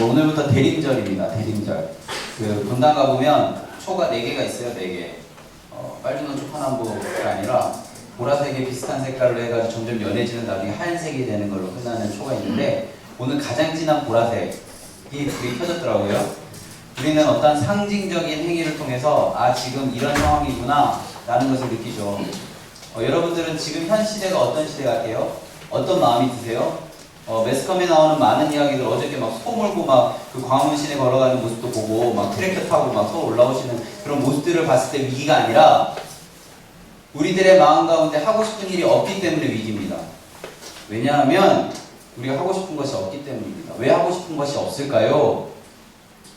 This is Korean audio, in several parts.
오늘부터 대림절입니다. 대림절. 그 분당 가보면 초가 4개가 있어요. 4개. 빨주노 초 파남보가 아니라 보라색에 비슷한 색깔로 해가지고 점점 연해지는 나중에 하얀색이 되는 걸로 끝나는 초가 있는데 오늘 가장 진한 보라색이 불이 켜졌더라고요. 우리는 어떤 상징적인 행위를 통해서 지금 이런 상황이구나 라는 것을 느끼죠. 여러분들은 지금 현 시대가 어떤 시대 같아요? 어떤 마음이 드세요? 매스컴에 나오는 많은 이야기들, 어저께 막 소 몰고 막 그 광화문 시내 걸어가는 모습도 보고 막 트랙터 타고 막 서울 올라오시는 그런 모습들을 봤을 때 위기가 아니라 우리들의 마음 가운데 하고 싶은 일이 없기 때문에 위기입니다. 왜냐하면 우리가 하고 싶은 것이 없기 때문입니다. 왜 하고 싶은 것이 없을까요?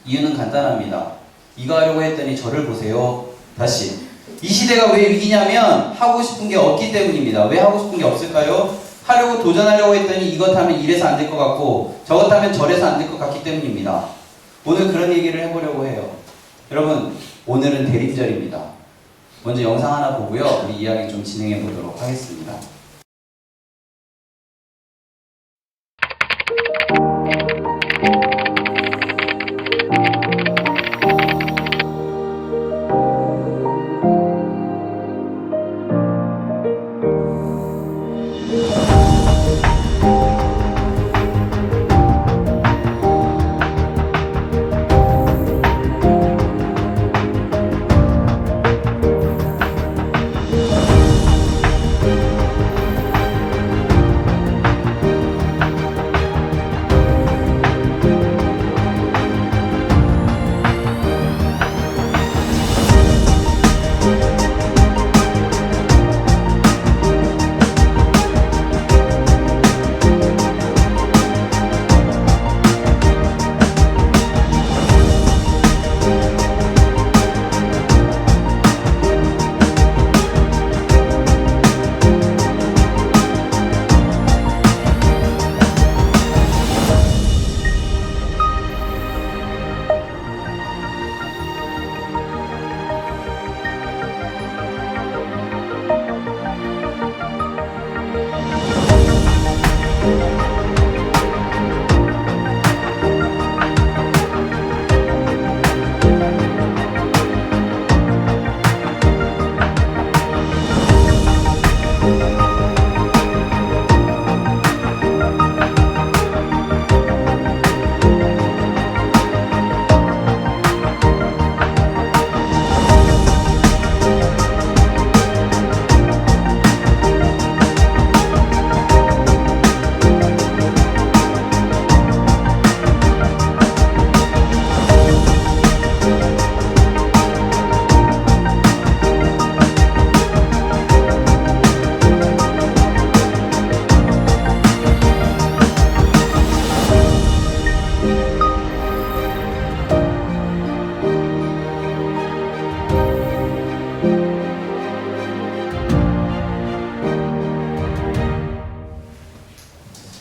이유는 간단합니다. 이거 하려고 했더니 저를 보세요. 다시. 이 시대가 왜 위기냐면 하고 싶은 게 없기 때문입니다. 왜 하고 싶은 게 없을까요? 하려고 도전하려고 했더니 이것 하면 이래서 안 될 것 같고 저것 하면 저래서 안 될 것 같기 때문입니다. 오늘 그런 얘기를 해보려고 해요. 여러분, 오늘은 대림절입니다. 먼저 영상 하나 보고요. 우리 이야기 좀 진행해 보도록 하겠습니다.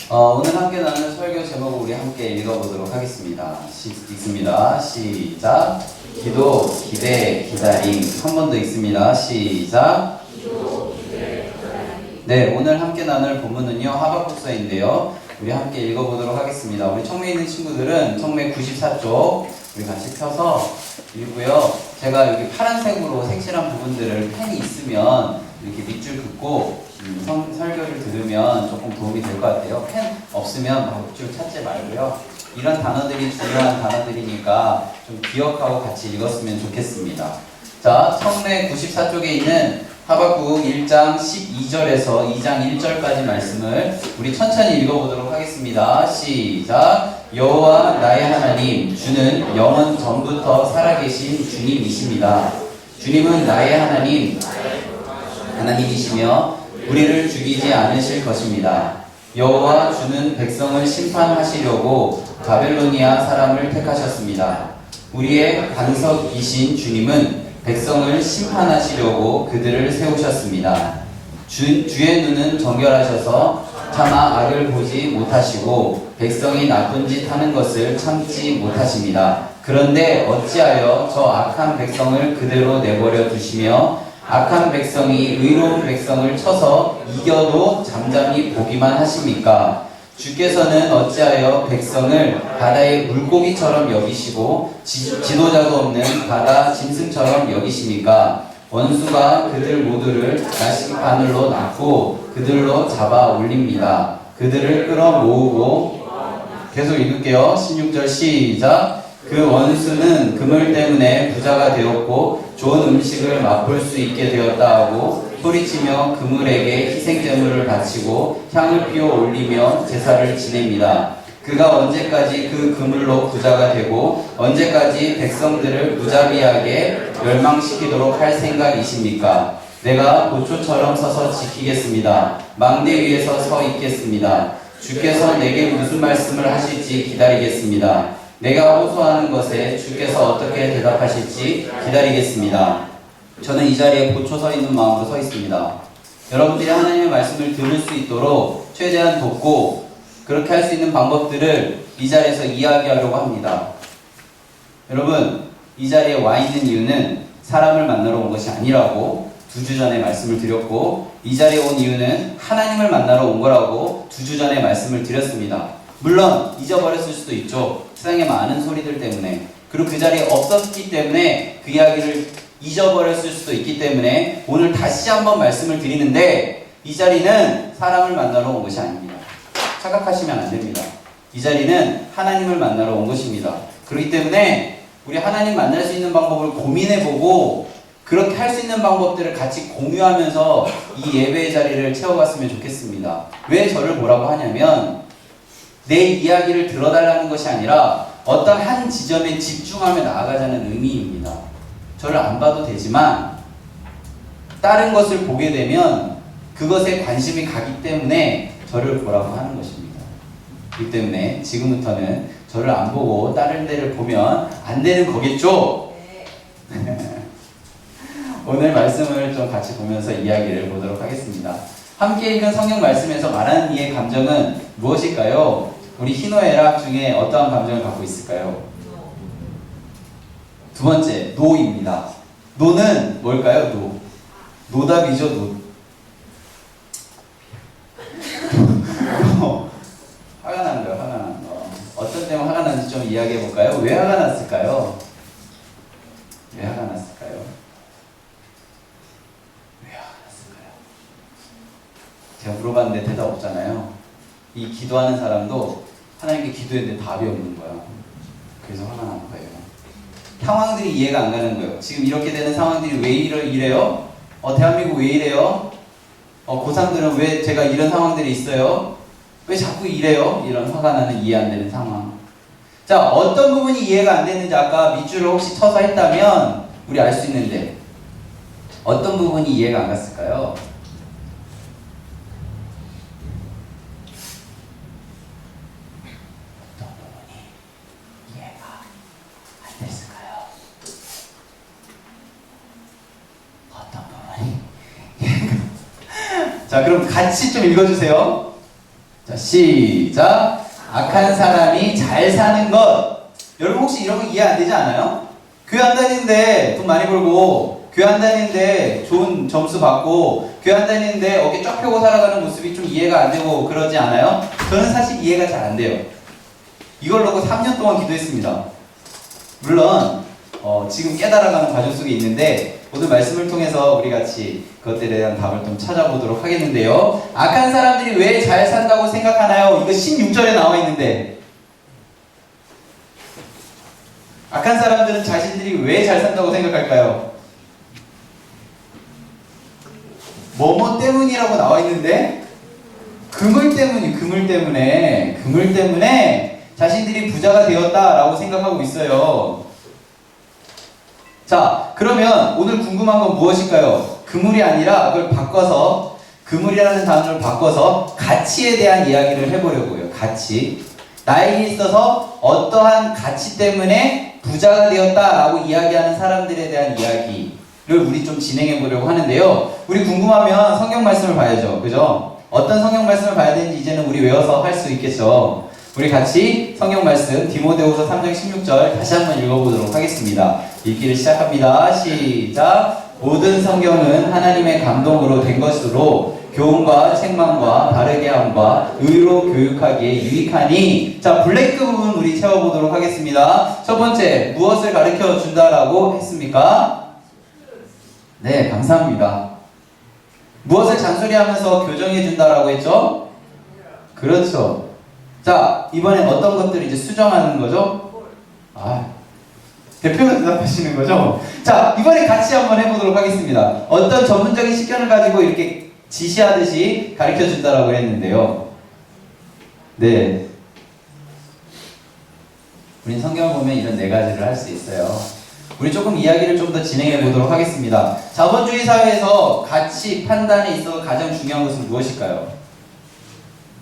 오늘 함께 나누는 설교 제목을 우리 함께 읽어보도록 하겠습니다. 읽습니다. 시작. 기도, 기대, 기다림. 한 번 더 읽습니다. 시작. 기도, 기대, 기다림. 네, 오늘 함께 나눌 본문은요 하박국서인데요. 우리 함께 읽어보도록 하겠습니다. 우리 청매에 있는 친구들은 청매 94쪽 우리 같이 펴서 읽고요. 제가 여기 파란색으로 색칠한 부분들을 펜이 있으면 이렇게 밑줄 긋고 설교를 들으면 조금 도움이 될 것 같아요. 펜 없으면 밑줄 찾지 말고요. 이런 단어들이 중요한 단어들이니까 좀 기억하고 같이 읽었으면 좋겠습니다. 자, 청매 94쪽에 있는 하박국 1장 12절에서 2장 1절까지 말씀을 우리 천천히 읽어보도록 하겠습니다. 시작. 여호와 나의 하나님, 주는 영원 전부터 살아계신 주님이십니다. 주님은 나의 하나님이시며 우리를 죽이지 않으실 것입니다. 여호와 주는 백성을 심판하시려고 바벨로니아 사람을 택하셨습니다. 우리의 반석이신 주님은 백성을 심판하시려고 그들을 세우셨습니다. 주의 눈은 정결하셔서 차마 악을 보지 못하시고 백성이 나쁜 짓 하는 것을 참지 못하십니다. 그런데 어찌하여 저 악한 백성을 그대로 내버려 두시며 악한 백성이 의로운 백성을 쳐서 이겨도 잠잠히 보기만 하십니까? 주께서는 어찌하여 백성을 바다의 물고기처럼 여기시고 지도자도 없는 바다 짐승처럼 여기십니까? 원수가 그들 모두를 나시바늘로 낚고 그들로 잡아 올립니다. 그들을 끌어 모으고 계속 읽을게요. 16절 시작. 그 원수는 그물 때문에 부자가 되었고 좋은 음식을 맛볼 수 있게 되었다 하고 소리치며 그물에게 희생제물을 바치고 향을 피워 올리며 제사를 지냅니다. 그가 언제까지 그 그물로 부자가 되고 언제까지 백성들을 무자비하게 멸망시키도록 할 생각이십니까? 내가 보초처럼 서서 지키겠습니다. 망대 위에서 서 있겠습니다. 주께서 내게 무슨 말씀을 하실지 기다리겠습니다. 내가 호소하는 것에 주께서 어떻게 대답하실지 기다리겠습니다. 저는 이 자리에 보초 서 있는 마음으로 서 있습니다. 여러분들이 하나님의 말씀을 들을 수 있도록 최대한 돕고 그렇게 할 수 있는 방법들을 이 자리에서 이야기하려고 합니다. 여러분, 이 자리에 와 있는 이유는 사람을 만나러 온 것이 아니라고 2주 전에 말씀을 드렸고, 이 자리에 온 이유는 하나님을 만나러 온 거라고 2주 전에 말씀을 드렸습니다. 물론 잊어버렸을 수도 있죠. 세상에 많은 소리들 때문에. 그리고 그 자리에 없었기 때문에 그 이야기를 잊어버렸을 수도 있기 때문에 오늘 다시 한번 말씀을 드리는데, 이 자리는 사람을 만나러 온 것이 아닙니다. 착각하시면 안 됩니다. 이 자리는 하나님을 만나러 온 것입니다. 그렇기 때문에 우리 하나님 만날 수 있는 방법을 고민해보고 그렇게 할 수 있는 방법들을 같이 공유하면서 이 예배의 자리를 채워갔으면 좋겠습니다. 왜 저를 보라고 하냐면 내 이야기를 들어달라는 것이 아니라 어떤 한 지점에 집중하며 나아가자는 의미입니다. 저를 안 봐도 되지만 다른 것을 보게 되면 그것에 관심이 가기 때문에 저를 보라고 하는 것입니다. 그렇기 때문에 지금부터는 저를 안 보고 다른 데를 보면 안 되는 거겠죠? 네. 오늘 말씀을 좀 같이 보면서 이야기를 보도록 하겠습니다. 함께 읽은 성경 말씀에서 말하는 이의 감정은 무엇일까요? 우리 희노애락 중에 어떠한 감정을 갖고 있을까요? 두 번째, 노입니다. 노는 뭘까요? 노. 노답이죠, 노. 화가 나는 거예요, 화가 나는 거. 어떤 때문에 화가 나는지 좀 이야기해 볼까요? 왜 화가 났을까요? 왜 화가 났을까요? 왜 화가 났을까요? 제가 물어봤는데 대답 없잖아요. 이 기도하는 사람도 하나님께 기도했는데 답이 없는 거야. 그래서 화가 나는 거예요. 상황들이 이해가 안 가는 거예요. 지금 이렇게 되는 상황들이 왜 이래요? 대한민국 왜 이래요? 고3들은 왜 제가 이런 상황들이 있어요? 왜 자꾸 이래요? 이런 화가 나는 이해 안 되는 상황. 자, 어떤 부분이 이해가 안 되는지 아까 밑줄을 혹시 쳐서 했다면 우리 알 수 있는데 어떤 부분이 이해가 안 갔을까요? 어떤 부분이 이해가 안 됐을까요? 어떤 부분이 자, 그럼 같이 좀 읽어주세요. 자, 시작. 악한 사람이 잘 사는 것. 여러분 혹시 이런 거 이해 안 되지 않아요? 교회 안 다니는데 돈 많이 벌고, 교회 안 다니는데 좋은 점수 받고, 교회 안 다니는데 어깨 쫙 펴고 살아가는 모습이 좀 이해가 안 되고 그러지 않아요? 저는 사실 이해가 잘 안 돼요. 이걸 놓고 3년 동안 기도했습니다. 물론 지금 깨달아가는 과정 속에 있는데 오늘 말씀을 통해서 우리 같이 그것들에 대한 답을 좀 찾아보도록 하겠는데요. 악한 사람들이 왜 잘 산다고 생각하나요? 이거 16절에 나와 있는데 악한 사람들은 자신들이 왜 잘 산다고 생각할까요? 뭐뭐 때문이라고 나와 있는데 그물 때문에 자신들이 부자가 되었다라고 생각하고 있어요. 자, 그러면 오늘 궁금한 건 무엇일까요? 그물이 아니라 그걸 바꿔서, 그물이라는 단어를 바꿔서 가치에 대한 이야기를 해보려고요. 가치. 나에게 있어서 어떠한 가치 때문에 부자가 되었다라고 이야기하는 사람들에 대한 이야기를 우리 좀 진행해 보려고 하는데요. 우리 궁금하면 성경 말씀을 봐야죠. 그죠? 어떤 성경 말씀을 봐야 되는지 이제는 우리 외워서 할 수 있겠죠. 우리 같이 성경 말씀 디모데후서 3장 16절 다시 한번 읽어보도록 하겠습니다. 읽기를 시작합니다. 시작. 모든 성경은 하나님의 감동으로 된 것으로 교훈과 책망과 바르게 함과 의로 교육하기에 유익하니. 자, 블랭크 부분 우리 채워보도록 하겠습니다. 첫 번째, 무엇을 가르쳐 준다라고 했습니까? 네, 감사합니다. 무엇을 잔소리하면서 교정해 준다라고 했죠? 그렇죠. 자, 이번엔 어떤 것들을 이제 수정하는 거죠? 대표가 대답하시는 거죠? 자, 이번에 같이 한번 해보도록 하겠습니다. 어떤 전문적인 식견을 가지고 이렇게 지시하듯이 가르쳐 준다라고 했는데요. 네. 우린 성경을 보면 이런 네 가지를 할 수 있어요. 우리 조금 이야기를 좀 더 진행해 보도록 하겠습니다. 자본주의 사회에서 가치 판단에 있어서 가장 중요한 것은 무엇일까요?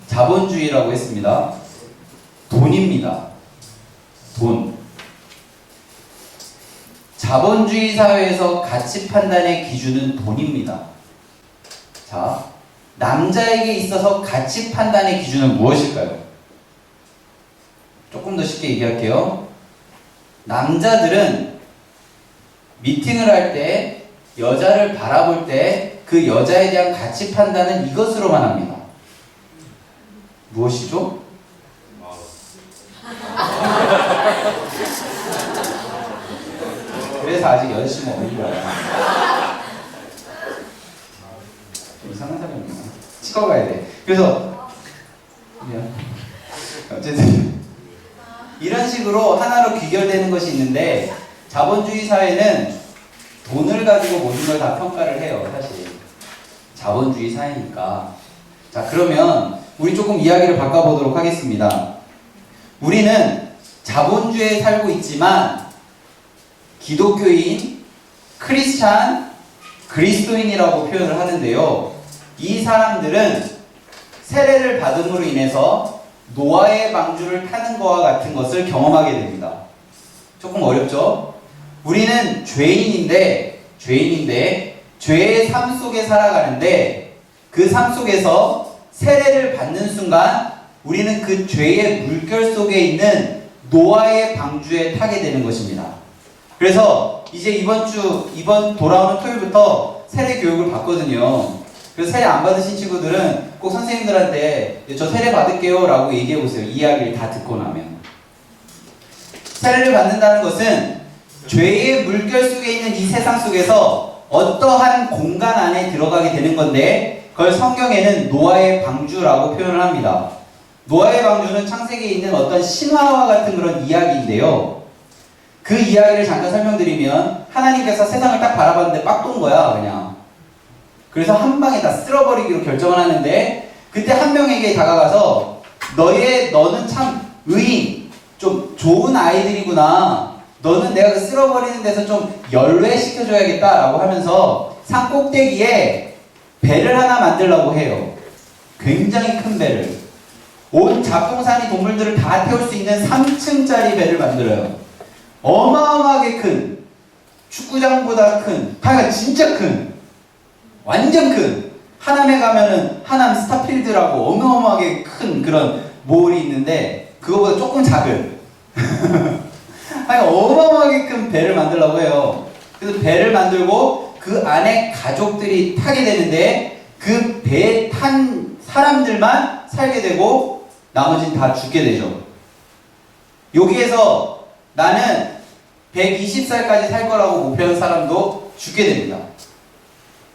자본주의라고 했습니다. 돈입니다. 돈. 자본주의 사회에서 가치 판단의 기준은 돈입니다. 자, 남자에게 있어서 가치 판단의 기준은 무엇일까요? 조금 더 쉽게 얘기할게요. 남자들은 미팅을 할 때, 여자를 바라볼 때 그 여자에 대한 가치 판단은 이것으로만 합니다. 무엇이죠? 그래서 아직 여자친구가 없는 거야. 좀 이상한 사람이구나. 치과 가야 돼. 그래서 어쨌든 이런 식으로 하나로 귀결되는 것이 있는데, 자본주의 사회는 돈을 가지고 모든 걸 다 평가를 해요. 사실 자본주의 사회니까. 자, 그러면 우리 조금 이야기를 바꿔보도록 하겠습니다. 우리는 자본주의에 살고 있지만 기독교인, 크리스찬, 그리스도인이라고 표현을 하는데요. 이 사람들은 세례를 받음으로 인해서 노아의 방주를 타는 것과 같은 것을 경험하게 됩니다. 조금 어렵죠? 우리는 죄인인데 죄의 삶 속에 살아가는데, 그 삶 속에서 세례를 받는 순간 우리는 그 죄의 물결 속에 있는 노아의 방주에 타게 되는 것입니다. 그래서 이제 이번 돌아오는 토요일부터 세례 교육을 받거든요. 그래서 세례 안 받으신 친구들은 꼭 선생님들한테 저 세례 받을게요 라고 얘기해 보세요. 이야기를 다 듣고 나면. 세례를 받는다는 것은 죄의 물결 속에 있는 이 세상 속에서 어떠한 공간 안에 들어가게 되는 건데, 그걸 성경에는 노아의 방주라고 표현을 합니다. 노아의 방주는 창세기에 있는 어떤 신화와 같은 그런 이야기인데요. 그 이야기를 잠깐 설명드리면, 하나님께서 세상을 딱 바라봤는데 빡 돈 거야, 그냥. 그래서 한 방에 다 쓸어버리기로 결정을 하는데, 그때 한 명에게 다가가서 너는 참 의인, 좀 좋은 아이들이구나. 너는 내가 그 쓸어버리는 데서 좀 열외시켜줘야겠다 라고 하면서 산 꼭대기에 배를 하나 만들려고 해요. 굉장히 큰 배를. 온 잡동사니 동물들을 다 태울 수 있는 3층짜리 배를 만들어요. 어마어마하게 큰, 축구장보다 큰, 하여간 진짜 큰, 완전 큰, 하남에 가면은 하남 스타필드라고 어마어마하게 큰 그런 몰이 있는데, 그거보다 조금 작은 어마어마하게 큰 배를 만들려고 해요. 그래서 배를 만들고 그 안에 가족들이 타게 되는데, 그 배에 탄 사람들만 살게 되고 나머지는 다 죽게 되죠. 여기에서 나는 120살까지 살 거라고 목표한 사람도 죽게 됩니다.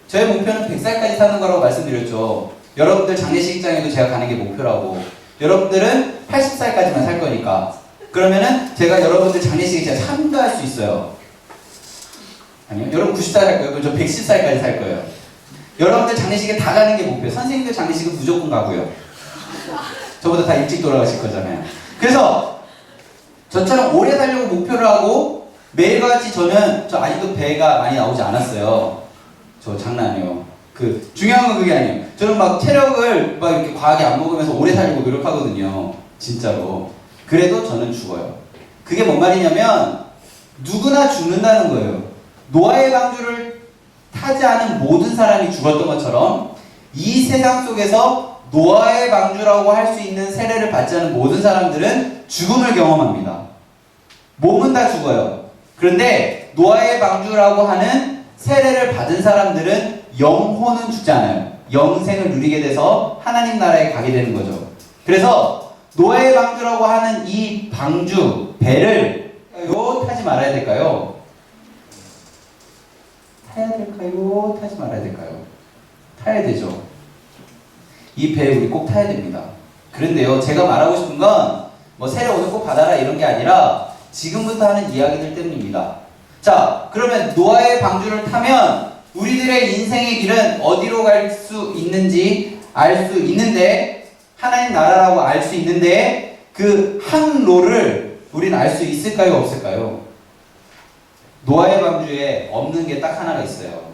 저의 목표는 100살까지 사는 거라고 말씀드렸죠. 여러분들 장례식장에도 제가 가는 게 목표라고. 여러분들은 80살까지만 살 거니까. 그러면은 제가 여러분들 장례식에 제가 참가할 수 있어요. 아니요? 여러분 90살 살 거예요. 그럼 저 110살까지 살 거예요. 여러분들 장례식에 다 가는 게 목표예요. 선생님들 장례식은 무조건 가고요. 저보다 다 일찍 돌아가실 거잖아요. 그래서 저처럼 오래 살려고 목표를 하고, 매일같이 저는 아직도 배가 많이 나오지 않았어요. 저 장난 아니에요. 중요한 건 그게 아니에요. 저는 막 체력을 막 이렇게 과하게 안 먹으면서 오래 살려고 노력하거든요. 진짜로. 그래도 저는 죽어요. 그게 뭔 말이냐면, 누구나 죽는다는 거예요. 노아의 방주를 타지 않은 모든 사람이 죽었던 것처럼, 이 세상 속에서 노아의 방주라고 할 수 있는 세례를 받지 않은 모든 사람들은 죽음을 경험합니다. 몸은 다 죽어요. 그런데 노아의 방주라고 하는 세례를 받은 사람들은 영혼은 죽지 않아요. 영생을 누리게 돼서 하나님 나라에 가게 되는 거죠. 그래서 노아의 방주라고 하는 이 방주, 배를 타지 말아야 될까요? 타야 될까요? 타지 말아야 될까요? 타야 되죠. 이 배 우리 꼭 타야 됩니다. 그런데요, 제가 말하고 싶은 건 뭐 세례 오늘 꼭 받아라 이런 게 아니라 지금부터 하는 이야기들 때문입니다. 자, 그러면 노아의 방주를 타면 우리들의 인생의 길은 어디로 갈 수 있는지 알 수 있는데, 하나님 나라라고 알 수 있는데 그 항로를 우리는 알 수 있을까요? 없을까요? 노아의 방주에 없는 게 딱 하나가 있어요.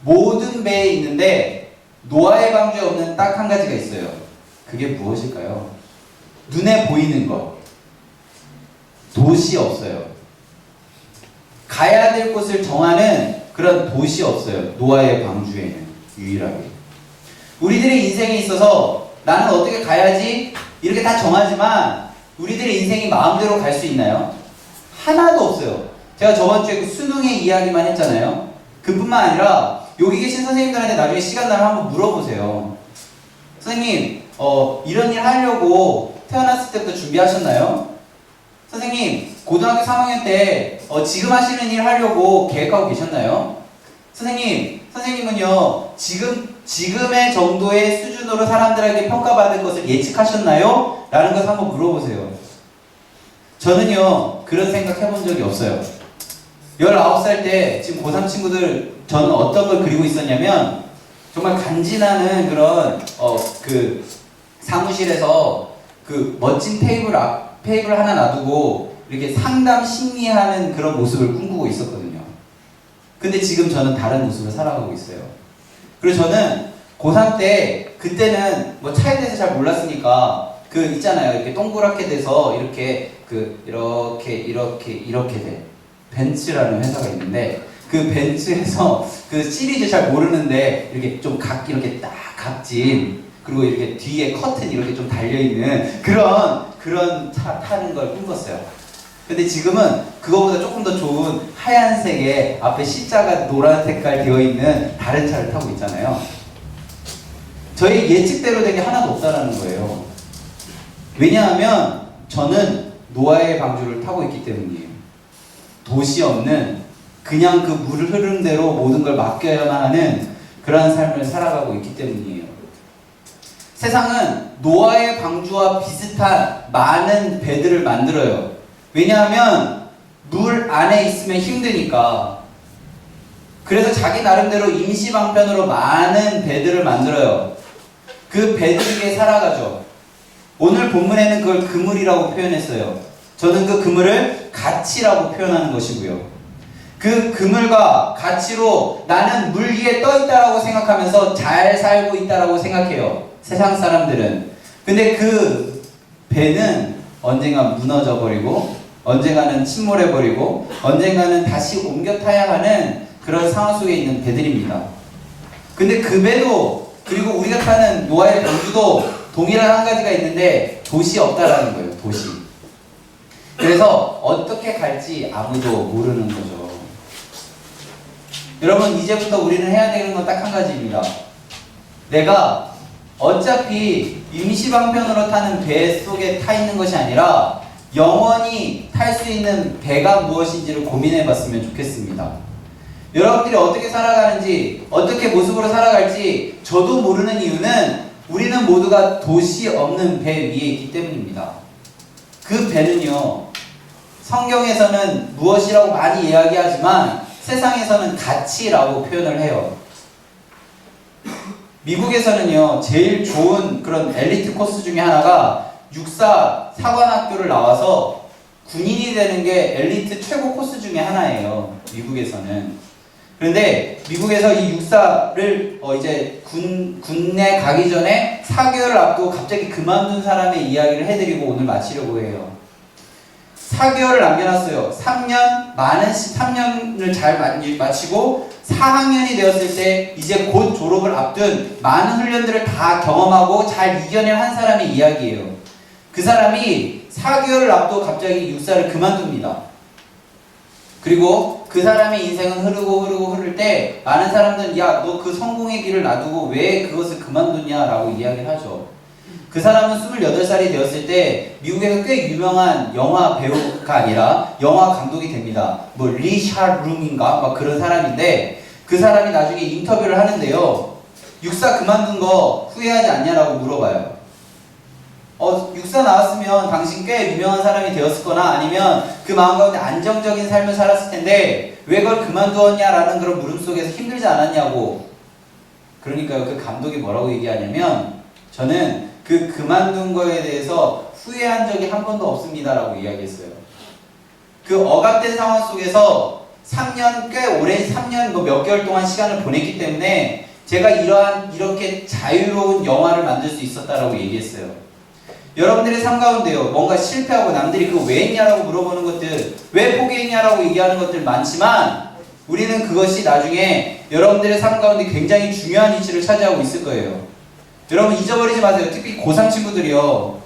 모든 배에 있는데 노아의 방주에 없는 딱 한 가지가 있어요. 그게 무엇일까요? 눈에 보이는 것. 도시 없어요. 가야 될 곳을 정하는 그런 도시 없어요. 노아의 방주에는 유일하게. 우리들의 인생에 있어서 나는 어떻게 가야지 이렇게 다 정하지만 우리들의 인생이 마음대로 갈 수 있나요? 하나도 없어요. 제가 저번 주에 그 수능의 이야기만 했잖아요. 그뿐만 아니라 여기 계신 선생님들한테 나중에 시간 나면 한번 물어보세요. 선생님, 이런 일 하려고 태어났을 때부터 준비하셨나요? 선생님, 고등학교 3학년 때 지금 하시는 일 하려고 계획하고 계셨나요? 선생님은요, 지금의 정도의 수준으로 사람들에게 평가받을 것을 예측하셨나요? 라는 것을 한번 물어보세요. 저는요, 그런 생각 해본 적이 없어요. 19살 때, 지금 고3 친구들, 저는 어떤 걸 그리고 있었냐면, 정말 간지나는 그런, 사무실에서 그 멋진 테이블 하나 놔두고, 이렇게 상담 심리하는 그런 모습을 꿈꾸고 있었거든요. 근데 지금 저는 다른 모습을 살아가고 있어요. 그리고 저는 고3 때, 그때는 뭐 차에 대해서 잘 몰랐으니까, 있잖아요. 이렇게 동그랗게 돼서, 이렇게 돼. 벤츠라는 회사가 있는데, 그 벤츠에서 그 시리즈 잘 모르는데, 이렇게 좀 이렇게 딱 각진, 그리고 이렇게 뒤에 커튼 이렇게 좀 달려있는 그런 차 타는 걸 꿈꿨어요. 근데 지금은 그거보다 조금 더 좋은 하얀색에 앞에 C자가 노란 색깔 되어있는 다른 차를 타고 있잖아요. 저희 예측대로 된 게 하나도 없다라는 거예요. 왜냐하면 저는 노아의 방주를 타고 있기 때문이에요. 도시 없는 그냥 그 물 흐름대로 모든 걸 맡겨야만 하는 그러한 삶을 살아가고 있기 때문이에요. 세상은 노아의 방주와 비슷한 많은 배들을 만들어요. 왜냐하면 물 안에 있으면 힘드니까. 그래서 자기 나름대로 임시방편으로 많은 배들을 만들어요. 그 배들에게 살아가죠. 오늘 본문에는 그걸 그물이라고 표현했어요. 저는 그 그물을 가치라고 표현하는 것이고요. 그 그물과 가치로 나는 물 위에 떠 있다라고 생각하면서 잘 살고 있다라고 생각해요. 세상 사람들은. 근데 그 배는 언젠가 무너져 버리고, 언젠가는 침몰해 버리고, 언젠가는 다시 옮겨 타야 하는 그런 상황 속에 있는 배들입니다. 근데 그 배도, 그리고 우리가 타는 노아의 방주도 동일한 한 가지가 있는데 도시 없다라는 거예요. 도시. 그래서 어떻게 갈지 아무도 모르는 거죠. 여러분, 이제부터 우리는 해야 되는 건 딱 한 가지입니다. 내가 어차피 임시방편으로 타는 배 속에 타 있는 것이 아니라 영원히 탈 수 있는 배가 무엇인지를 고민해 봤으면 좋겠습니다. 여러분들이 어떻게 살아가는지, 어떻게 모습으로 살아갈지 저도 모르는 이유는 우리는 모두가 도시 없는 배 위에 있기 때문입니다. 그 배는요, 성경에서는 무엇이라고 많이 이야기하지만 세상에서는 가치라고 표현을 해요. 미국에서는요, 제일 좋은 그런 엘리트 코스 중에 하나가 육사 사관학교를 나와서 군인이 되는 게 엘리트 최고 코스 중에 하나예요. 미국에서는. 그런데 미국에서 이 육사를 이제 군에 가기 전에 4개월을 앞두고 갑자기 그만둔 사람의 이야기를 해드리고 오늘 마치려고 해요. 4개월을 남겨놨어요. 3년을 잘 마치고 4학년이 되었을 때 이제 곧 졸업을 앞둔 많은 훈련들을 다 경험하고 잘 이겨낸 한 사람의 이야기예요. 그 사람이 4개월을 앞두고 갑자기 육사를 그만둡니다. 그리고 그 사람의 인생은 흐르고 흐를 때 많은 사람들은 야, 너 그 성공의 길을 놔두고 왜 그것을 그만뒀냐 라고 이야기를 하죠. 그 사람은 28살이 되었을 때 미국에서 꽤 유명한 영화 배우가 아니라 영화 감독이 됩니다. 뭐 리샤드 룸인가 막 그런 사람인데 그 사람이 나중에 인터뷰를 하는데요. 육사 그만둔 거 후회하지 않냐라고 물어봐요. 육사 나왔으면 당신 꽤 유명한 사람이 되었을 거나 아니면 그 마음 가운데 안정적인 삶을 살았을 텐데 왜 그걸 그만두었냐라는 그런 물음 속에서 힘들지 않았냐고. 그러니까요, 그 감독이 뭐라고 얘기하냐면 저는 그 그만둔 거에 대해서 후회한 적이 한 번도 없습니다라고 이야기했어요. 그 억압된 상황 속에서 3년 꽤 오랜 3년 뭐 몇 개월 동안 시간을 보냈기 때문에 제가 이렇게 자유로운 영화를 만들 수 있었다라고 얘기했어요. 여러분들의 삶 가운데요, 뭔가 실패하고 남들이 그거 왜 했냐라고 물어보는 것들, 왜 포기했냐라고 얘기하는 것들 많지만 우리는 그것이 나중에 여러분들의 삶 가운데 굉장히 중요한 위치를 차지하고 있을 거예요. 여러분 잊어버리지 마세요. 특히 고3 친구들이요.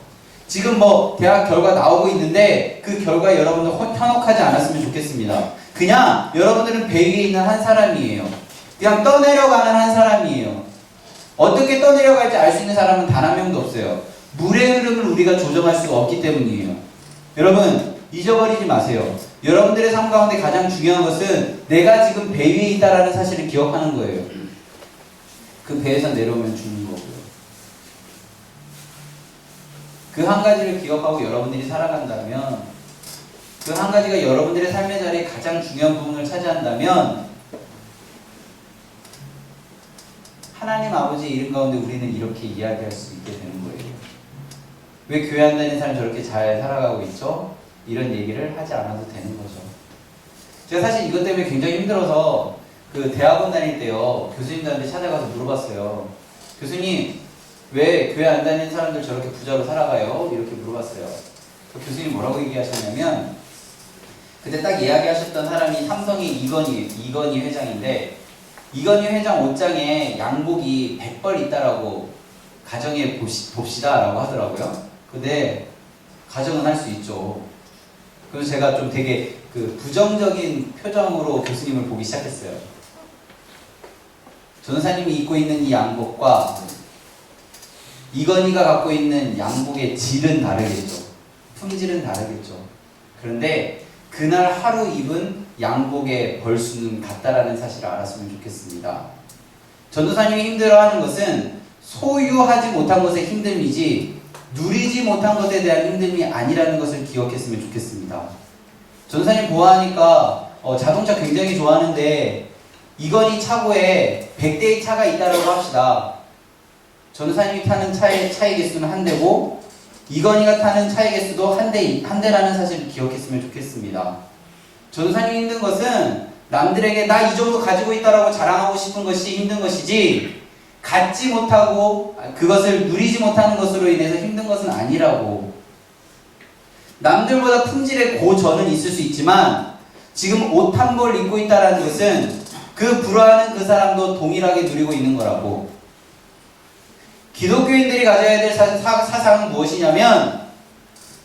지금 뭐 대학 결과 나오고 있는데 그 결과에 여러분들 현혹하지 않았으면 좋겠습니다. 그냥 여러분들은 배 위에 있는 한 사람이에요. 그냥 떠내려가는 한 사람이에요. 어떻게 떠내려갈지 알 수 있는 사람은 단 한 명도 없어요. 물의 흐름을 우리가 조정할 수가 없기 때문이에요. 여러분 잊어버리지 마세요. 여러분들의 삶 가운데 가장 중요한 것은 내가 지금 배 위에 있다라는 사실을 기억하는 거예요. 그 배에서 내려오면 죽는 거고요. 그 한 가지를 기억하고 여러분들이 살아간다면, 그 한 가지가 여러분들의 삶의 자리에 가장 중요한 부분을 차지한다면 하나님 아버지의 이름 가운데 우리는 이렇게 이야기할 수 있게 되는 거예요. 왜 교회 안 다니는 사람이 저렇게 잘 살아가고 있죠? 이런 얘기를 하지 않아도 되는 거죠. 제가 사실 이것 때문에 굉장히 힘들어서 그 대학원 다닐 때요, 교수님들한테 찾아가서 물어봤어요. 교수님, 왜 교회 안 다니는 사람들 저렇게 부자로 살아가요? 이렇게 물어봤어요. 그 교수님 뭐라고 얘기하셨냐면, 그때 딱 이야기하셨던 사람이 삼성의 이건희 회장인데, 이건희 회장 옷장에 양복이 100벌 있다라고 가정해 봅시다 라고 하더라고요. 근데 가정은 할 수 있죠. 그래서 제가 좀 되게 그 부정적인 표정으로 교수님을 보기 시작했어요. 전도사님이 입고 있는 이 양복과 이건희가 갖고 있는 양복의 질은 다르겠죠. 품질은 다르겠죠. 그런데 그날 하루 입은 양복의 벌수는 같다라는 사실을 알았으면 좋겠습니다. 전도사님이 힘들어하는 것은 소유하지 못한 것의 힘듦이지 누리지 못한 것에 대한 힘듦이 아니라는 것을 기억했으면 좋겠습니다. 전도사님 보아하니까 자동차 굉장히 좋아하는데 이건희 차고에 100대의 차가 있다고 합시다. 전도사님이 타는 차의 개수는 한 대고 이건희가 타는 차의 개수도 한 대라는 사실을 기억했으면 좋겠습니다. 전도사님이 힘든 것은 남들에게 나 이 정도 가지고 있다라고 자랑하고 싶은 것이 힘든 것이지 갖지 못하고 그것을 누리지 못하는 것으로 인해서 힘든 것은 아니라고. 남들보다 품질의 고전은 있을 수 있지만 지금 옷 한 벌 입고 있다는 것은 그 불화하는 그 사람도 동일하게 누리고 있는 거라고. 기독교인들이 가져야 될 사상은 무엇이냐면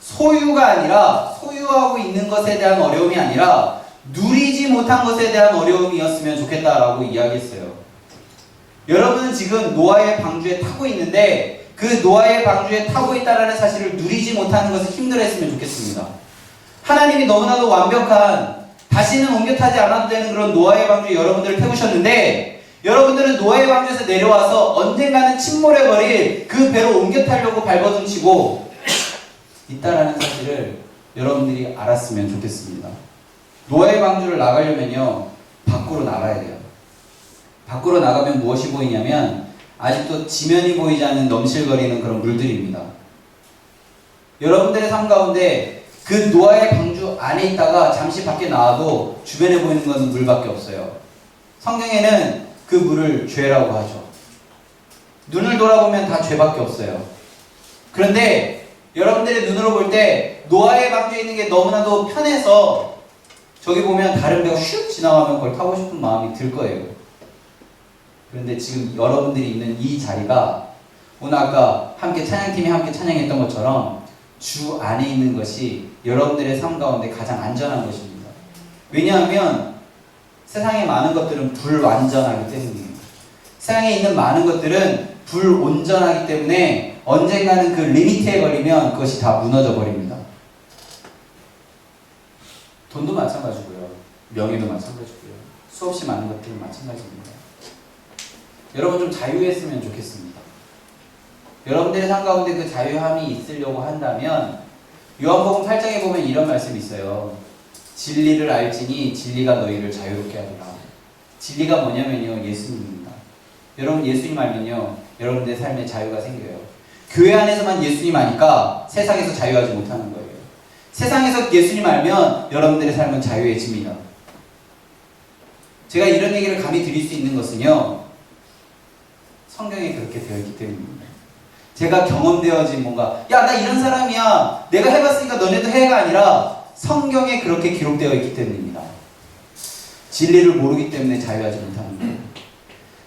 소유가 아니라 소유하고 있는 것에 대한 어려움이 아니라 누리지 못한 것에 대한 어려움이었으면 좋겠다라고 이야기했어요. 여러분은 지금 노아의 방주에 타고 있는데 그 노아의 방주에 타고 있다는 사실을 누리지 못하는 것을 힘들어했으면 좋겠습니다. 하나님이 너무나도 완벽한 다시는 옮겨 타지 않아도 되는 그런 노아의 방주에 여러분들을 태우셨는데 여러분들은 노아의 방주에서 내려와서 언젠가는 침몰해버릴 그 배로 옮겨 타려고 발버둥치고 있다라는 사실을 여러분들이 알았으면 좋겠습니다. 노아의 방주를 나가려면요, 밖으로 나가야 돼요. 밖으로 나가면 무엇이 보이냐면 아직도 지면이 보이지 않는 넘실거리는 그런 물들입니다. 여러분들의 삶 가운데 그 노아의 방주 안에 있다가 잠시 밖에 나와도 주변에 보이는 것은 물밖에 없어요. 성경에는 그 물을 죄라고 하죠. 눈을 돌아보면 다 죄밖에 없어요. 그런데 여러분들의 눈으로 볼 때 노아의 방주에 있는 게 너무나도 편해서 저기 보면 다른 배가 슉 지나가면 그걸 타고 싶은 마음이 들 거예요. 그런데 지금 여러분들이 있는 이 자리가 오늘 아까 찬양팀이 함께 찬양했던 것처럼 주 안에 있는 것이 여러분들의 삶 가운데 가장 안전한 것입니다. 왜냐하면 세상에 많은 것들은 불완전하기 때문이에요. 세상에 있는 많은 것들은 불온전하기 때문에 언젠가는 그 리미트에 걸리면 그것이 다 무너져 버립니다. 돈도 마찬가지고요. 명예도 마찬가지고요. 수없이 많은 것들은 마찬가지입니다. 여러분 좀 자유했으면 좋겠습니다. 여러분들의 삶 가운데 그 자유함이 있으려고 한다면 요한복음 8장에 보면 이런 말씀이 있어요. 진리를 알지니 진리가 너희를 자유롭게 하리라. 진리가 뭐냐면요, 예수님입니다. 여러분 예수님 알면요, 여러분들의 삶에 자유가 생겨요. 교회 안에서만 예수님 아니까 세상에서 자유하지 못하는 거예요. 세상에서 예수님 알면 여러분들의 삶은 자유해집니다. 제가 이런 얘기를 감히 드릴 수 있는 것은요, 성경에 그렇게 되어 있기 때문입니다. 제가 경험되어진 뭔가, 야, 나 이런 사람이야, 내가 해봤으니까 너네도 해가 아니라 성경에 그렇게 기록되어 있기 때문입니다. 진리를 모르기 때문에 자유하지 못하는 거예요.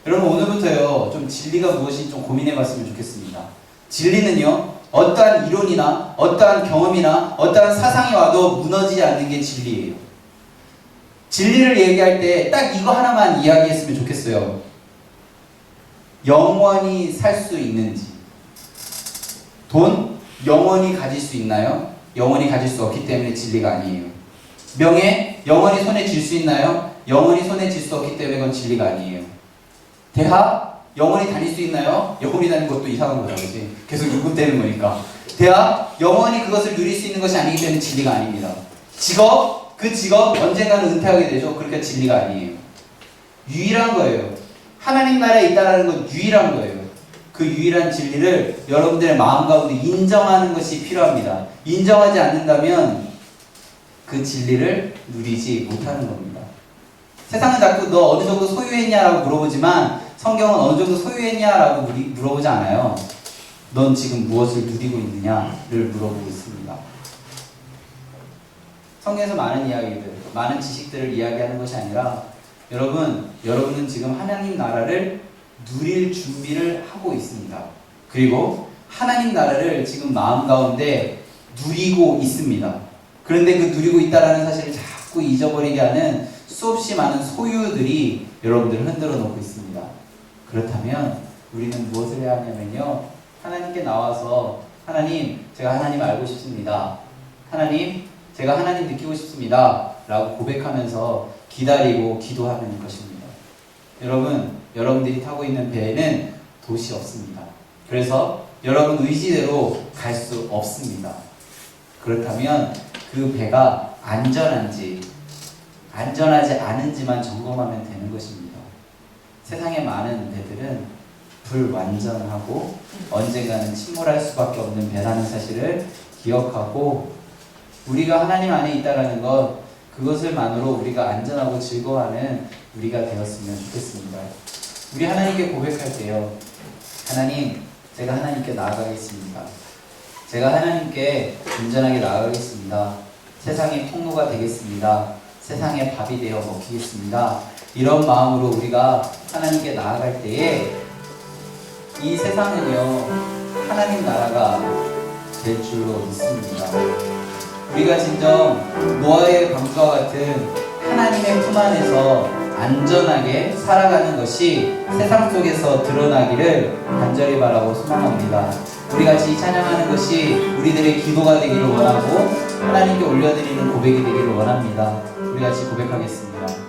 여러분 오늘부터요, 좀 진리가 무엇인지 좀 고민해봤으면 좋겠습니다. 진리는요, 어떠한 이론이나 어떠한 경험이나 어떠한 사상이 와도 무너지지 않는 게 진리예요. 진리를 얘기할 때 딱 이거 하나만 이야기했으면 좋겠어요. 영원히 살 수 있는지. 돈? 영원히 가질 수 있나요? 영원히 가질 수 없기 때문에 진리가 아니에요. 명예? 영원히 손에 쥘 수 있나요? 영원히 손에 쥘 수 없기 때문에 그건 진리가 아니에요. 대학? 영원히 다닐 수 있나요? 영원히 다니는 것도 이상한 거죠, 그렇지? 계속 유급되는 거니까. 대학? 영원히 그것을 누릴 수 있는 것이 아니기 때문에 진리가 아닙니다. 직업? 그 직업 언젠가는 은퇴하게 되죠. 그러니까 진리가 아니에요. 유일한 거예요. 하나님 나라에 있다라는 건 유일한 거예요. 그 유일한 진리를 여러분들의 마음 가운데 인정하는 것이 필요합니다. 인정하지 않는다면 그 진리를 누리지 못하는 겁니다. 세상은 자꾸 너 어느 정도 소유했냐라고 물어보지만 성경은 어느 정도 소유했냐라고 물어보지 않아요. 넌 지금 무엇을 누리고 있느냐를 물어보고 있습니다. 성경에서 많은 이야기들, 많은 지식들을 이야기하는 것이 아니라 여러분은 지금 하나님 나라를 누릴 준비를 하고 있습니다. 그리고 하나님 나라를 지금 마음 가운데 누리고 있습니다. 그런데 그 누리고 있다라는 사실을 자꾸 잊어버리게 하는 수없이 많은 소유들이 여러분들을 흔들어 놓고 있습니다. 그렇다면 우리는 무엇을 해야 하냐면요, 하나님께 나와서 하나님, 제가 하나님 알고 싶습니다. 하나님, 제가 하나님 느끼고 싶습니다. 라고 고백하면서 기다리고 기도하는 것입니다. 여러분들이 타고 있는 배에는 돛이 없습니다. 그래서 여러분 의지대로 갈 수 없습니다. 그렇다면 그 배가 안전한지 안전하지 않은지만 점검하면 되는 것입니다. 세상의 많은 배들은 불완전하고 언젠가는 침몰할 수밖에 없는 배라는 사실을 기억하고 우리가 하나님 안에 있다는 것, 그것을만으로 우리가 안전하고 즐거워하는 우리가 되었으면 좋겠습니다. 우리 하나님께 고백할 때요, 하나님, 제가 하나님께 나아가겠습니다. 제가 하나님께 온전하게 나아가겠습니다. 세상의 통로가 되겠습니다. 세상의 밥이 되어 먹히겠습니다. 이런 마음으로 우리가 하나님께 나아갈 때에 이 세상은요, 하나님 나라가 될 줄로 믿습니다. 우리가 진정 노아의 방주와 같은 하나님의 품 안에서 안전하게 살아가는 것이 세상 속에서 드러나기를 간절히 바라고 소망합니다. 우리 같이 찬양하는 것이 우리들의 기도가 되기를 원하고 하나님께 올려드리는 고백이 되기를 원합니다. 우리 같이 고백하겠습니다.